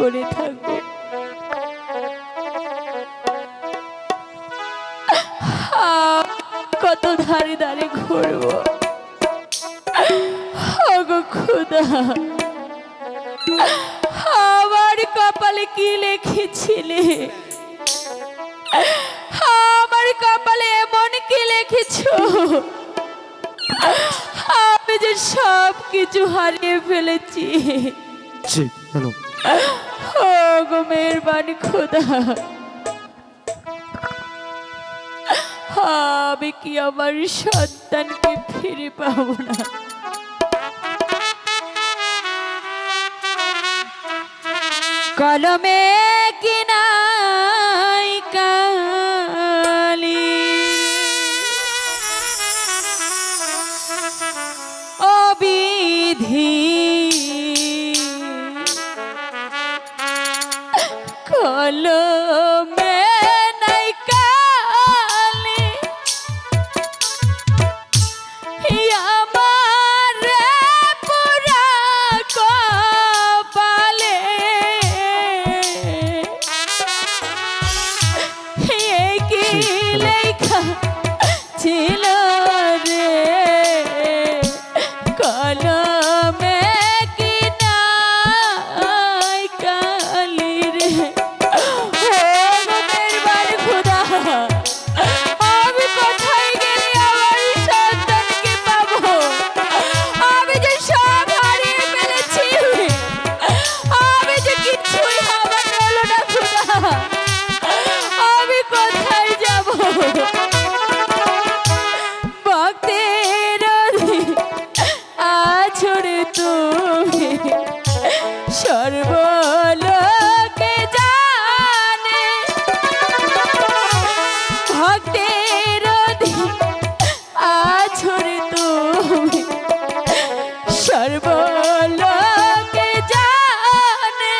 করে থাকো। কত ধারে ধারে ঘুরবো, ওগো খোদা আমার কপালে কি লিখেছিলে, আমার কপালে এমন কি লিখেছো, আমি যে সব কিছু হারিয়ে ফেলেছি। ওগো মেহেরবানি খোদা, আমি কি আমার সন্তানকে ফিরে পাবো না? কলমে কি নাই কালি, ও বিধি কলমে নাই কালি, আমার পুরা কপালে কি লেখা ছিল রে, কলমে কি নাই কালি রে। মেহেরবানি খোদা, আমি কোথায় গেলে আমার সন্তানকে পাবো? আমি যে সব হারিয়ে ফেলেছি, আমি যে কিছুই আমার হলো না খোদা, আমি কোথায় যাব? ভক্তের আছড়ে তুমি সর্বলোকে জানে, ভক্তের আছড়ে তুমি সর্বলোকে জানে,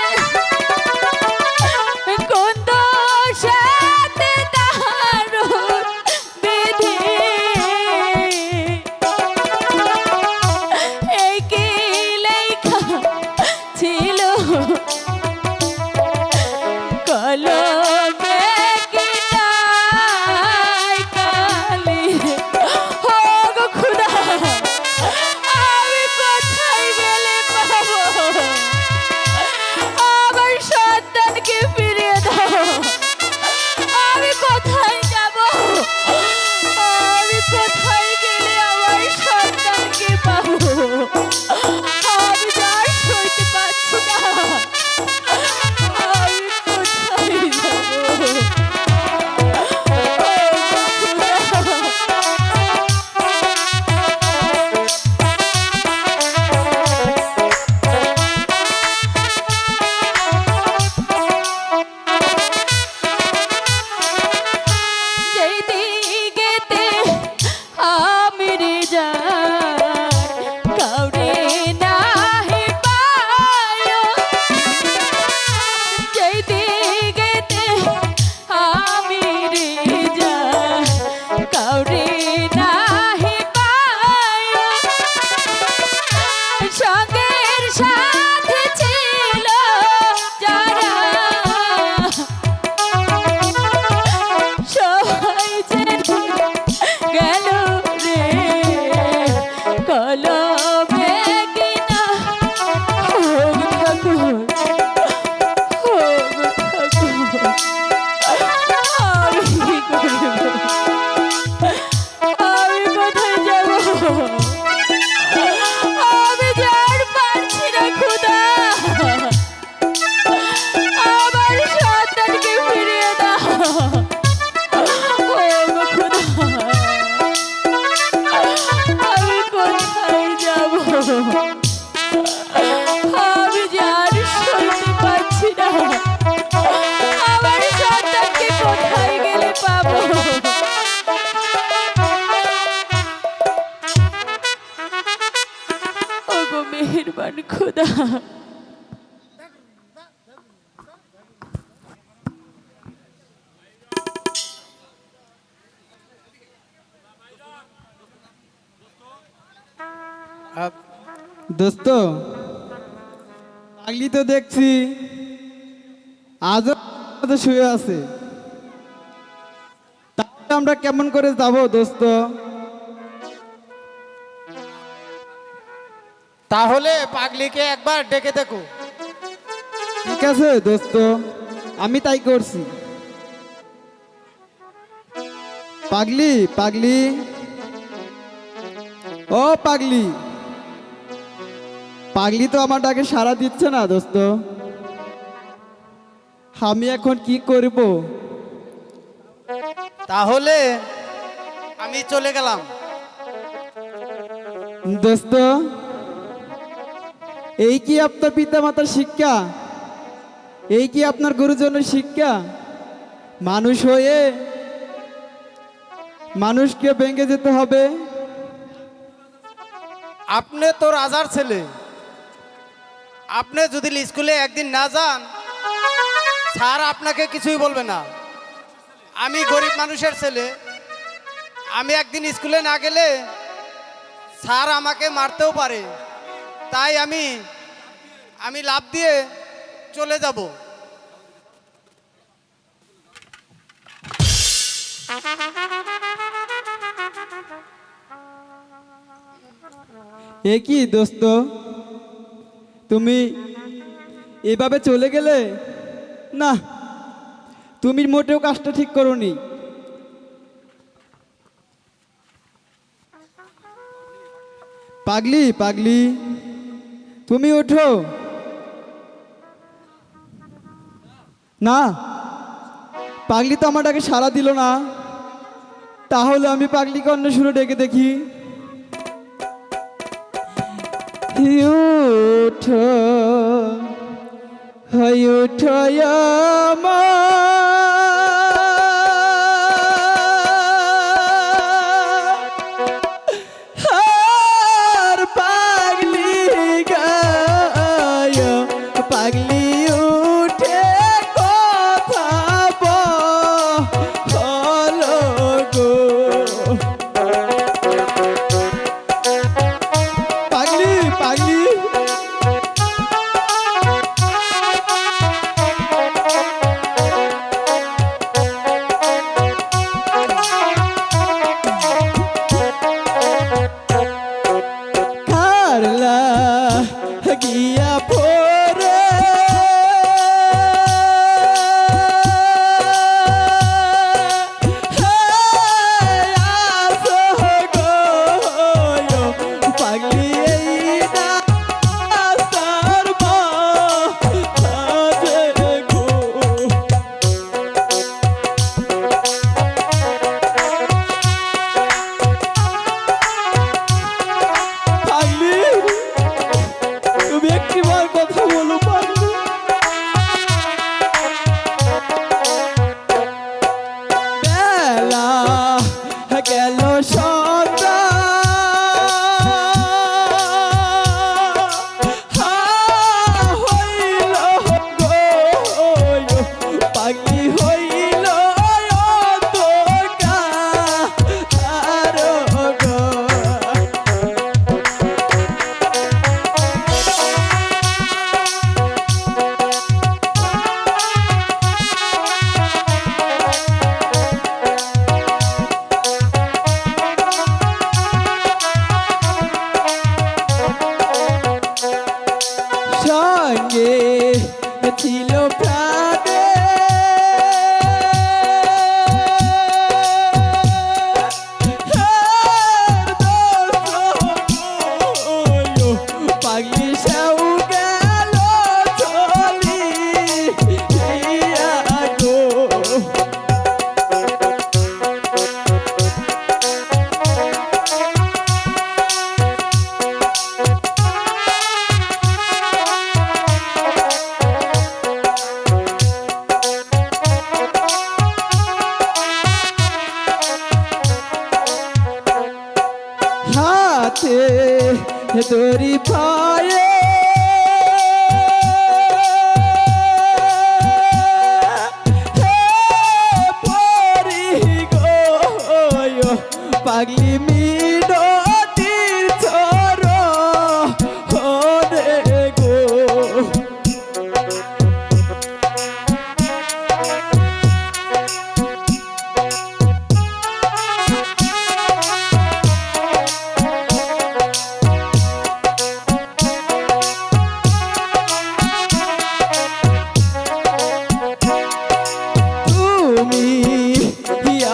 কোন দোষেতে দারুণ বিধি, এই কি লেখা ছিল কলমে কি নাই কালি। ওগো খোদা, আমি কোথায় গেলে পাবো? আমার সন্তানকে ফিরিয়ে দাও। আমি কোথায় যাব? আমি কোথায় গেলে আমার সন্তানকে পাবো? আমি আর সইতে পারছি না। আমি কোথায় যাব? যেই দিকেতে আমি রে যাই, কাউরে নাহি পায়, যেই দিকেতে আমি রে যাই, কাউরে নাহি পায়, সঙ্গের সাথে ছিল যারা, সবাই জেনে গেল রে, কলমে কি না হোক ঠাকুর, হোক ঠাকুর, আমি কি করব? আমি কোথায় যাব? আমি যে আর পারছি না খোদা, আমার সন্তানকে ফিরিয়ে দাও। ওগো খোদা, আমি কোথায় যাব? আমি যে আর সইতে পারছি না, আমার সন্তানকে কোথায় গেলে পাবো? ওগো মেহেরবানি খোদা, দোস্ত, পাগলি তো দেখছি আজও তো শুয়ে আছে। তাহলে আমরা কেমন করে যাব দোস্ত? তাহলে পাগলিকে একবার ডেকে দেখো। ঠিক আছে দোস্ত, আমি তাই করছি। পাগলি, পাগলি, ও পাগলি। পাগলি তো আমার ডাকে সাড়া দিচ্ছে না দোস্ত। আমি এখন কি করব? তাহলে আমি চলে গেলাম। দোস্ত, এই কি আপনার পিতামাতার শিক্ষা? এই কি আপনার গুরুজনের শিক্ষা? মানুষ হয়ে মানুষকে ভেঙে যেতে হবে? আপনি তো রাজার ছেলে, আপনি যদি স্কুলে একদিন না যান স্যার আপনাকে কিছুই বলবে না। আমি গরিব মানুষের ছেলে, আমি একদিন স্কুলে না গেলে স্যার আমাকে মারতেও পারে। তাই আমি লাফ দিয়ে চলে যাব। এ কি দোস্ত, তুমি এভাবে চলে গেলে? না, তুমি মোটেও কাজটা ঠিক করোনি। পাগলি, পাগলি, তুমি ওঠো না। পাগলি তো আমার ডাকে সাড়া দিল না। তাহলে আমি পাগলিকে অন্য সুরে ডেকে দেখি। উঠো, হয় উঠো আমার পাগলি গায়, পাগলি উঠে কথা বলো গো। পাগলি, পাগলি, কারলা গিয়া পরে পাগলি এই রাস্তার মাঝে গো। পাগলি, তুমি একটিবার কথা বলো পাগলি। বেলা গেল সন্ধ্যা, হইল গো, পাগলি হইল অন্ধকার গো। সঙ্গে ছিল প্রাণে পাগলি সেও গেল চলিয়া গো। হাতে দড়ি পায়ে পরি গো, পাগলি মিনতির চরণে গো।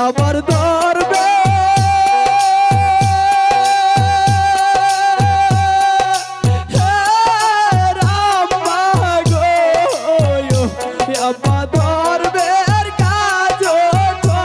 আবার ধরবে হে রাম্মা গো আবার ধরবে কাজ গো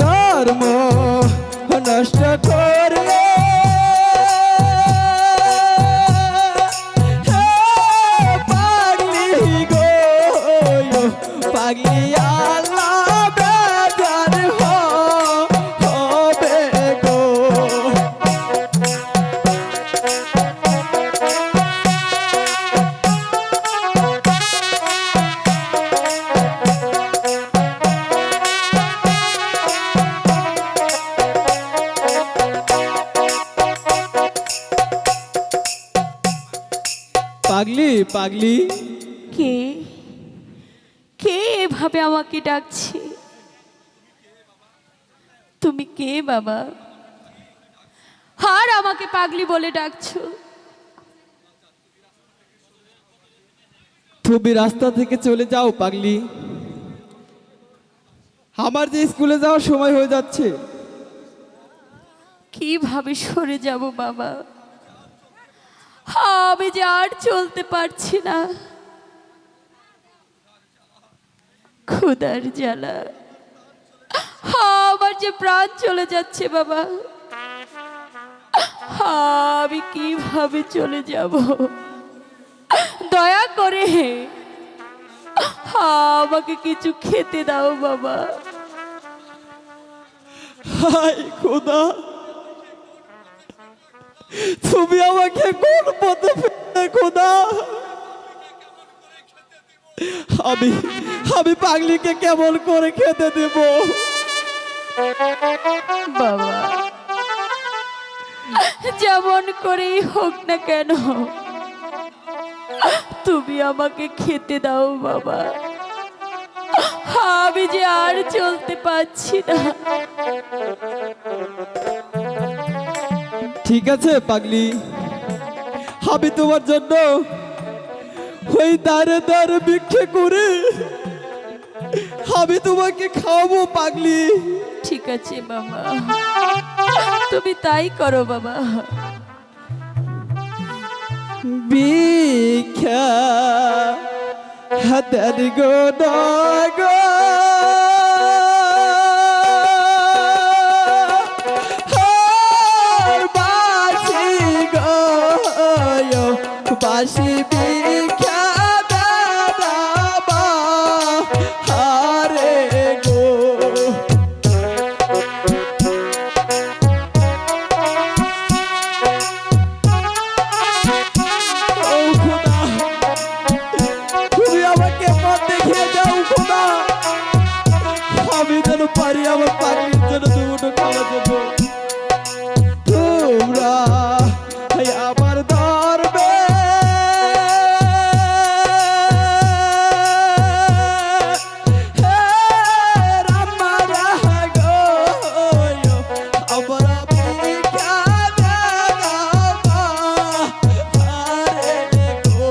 ধর্ম নষ্ট করলে হে পাগলি গো পাগলি আল্লাহ বেজার হবে গো পাগলি পাগলি কে কে এভাবে আমাকে ডাকছে? তুমি কে বাবা? আর আমাকে পাগলি বলে ডাকছো? তুমি রাস্তা থেকে চলে যাও পাগলি, আমার যে স্কুলে যাওয়ার সময় হয়ে যাচ্ছে। কিভাবে সরে যাব বাবা? আমি যে আর চলতে পারছি না, ক্ষুধার জ্বালা আমার যে প্রাণ চলে যাচ্ছে বাবা। আমি কিভাবে চলে যাব? দয়া করে আমাকে কিছু খেতে দাও বাবা। হায় খোদা, তুমি আমাকে কোন পথে ফেলে খোদা? আমি পাগলিকে কেমন করে খেতে দেব বাবা? যেমন করেই হোক না কেন তুমি আমাকে খেতে দাও বাবা। আমি যে আর চলতে পারছি না। ঠিক আছে পাগলি, আমি তোমার জন্য ওই দাঁড়ে দাঁড়ে ভিক্ষে করে আমি তোমাকে খাওয়াবো পাগলি। ঠিক আছে বাবা, তুমি তাই করো বাবা। ভিক্ষা হাতের গো গো বাসি গো বাসি ভিক্ষা দাদা হারে গো। তুমি আমাকে পথ দেখিয়ে যাও খোদা, আমি যেন পারি আমার পাগলির জন্য দুটো খাওয়ার জন্য। তোমরা আমার ধরবে হে রাম্মা গো আমার ভিক্ষা দাও আরে গো।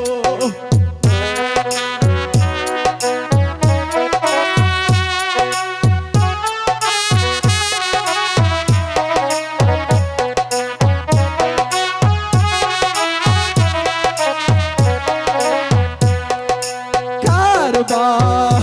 কারবার